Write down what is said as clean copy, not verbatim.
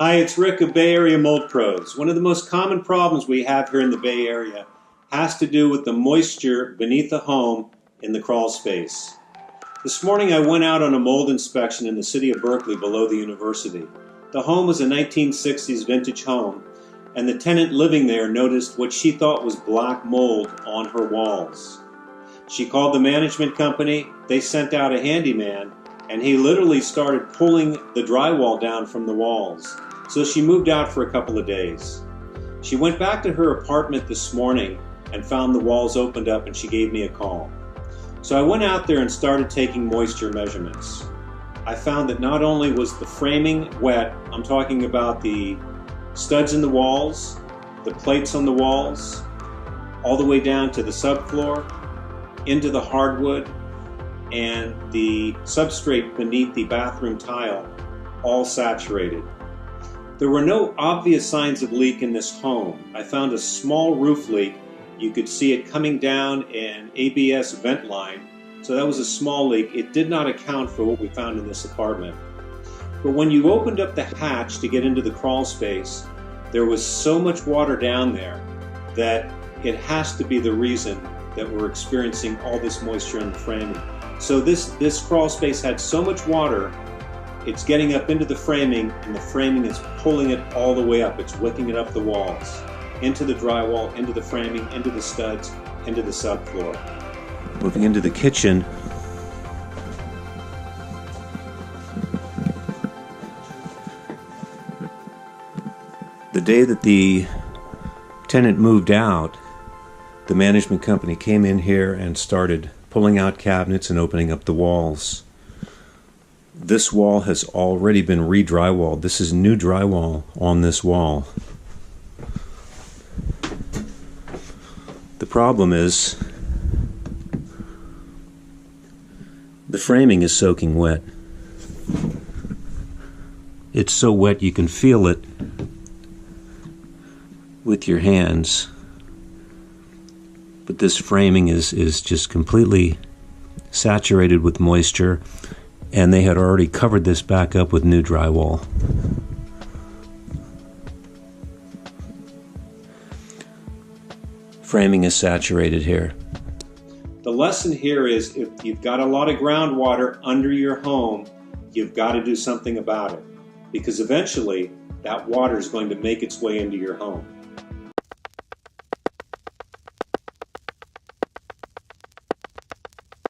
Hi, it's Rick of Bay Area Mold Pros. One of the most common problems we have here in the Bay Area has to do with the moisture beneath the home in the crawl space. This morning I went out on a mold inspection in the city of Berkeley below the university. The home was a 1960s vintage home, and the tenant living there noticed what she thought was black mold on her walls. She called the management company, they sent out a handyman, and he literally started pulling the drywall down from the walls. So she moved out for a couple of days. She went back to her apartment this morning and found the walls opened up, and she gave me a call. So I went out there and started taking moisture measurements. I found that not only was the framing wet, I'm talking about the studs in the walls, the plates on the walls, all the way down to the subfloor, into the hardwood, and the substrate beneath the bathroom tile, all saturated. There were no obvious signs of leak in this home. I found a small roof leak. You could see it coming down an ABS vent line, so that was a small leak. It did not account for what we found in this apartment. But when you opened up the hatch to get into the crawl space, there was so much water down there that it has to be the reason that we're experiencing all this moisture in the framing. So this crawl space had so much water, it's getting up into the framing, and the framing is pulling it all the way up. It's wicking it up the walls, into the drywall, into the framing, into the studs, into the subfloor. Moving into the kitchen, the day that the tenant moved out, the management company came in here and started pulling out cabinets and opening up the walls. This wall has already been re-drywalled. This is new drywall on this wall. The problem is the framing is soaking wet. It's so wet you can feel it with your hands. But this framing is just completely saturated with moisture, and they had already covered this back up with new drywall. Framing is saturated here. The lesson here is, if you've got a lot of groundwater under your home, you've got to do something about it, because eventually that water is going to make its way into your home.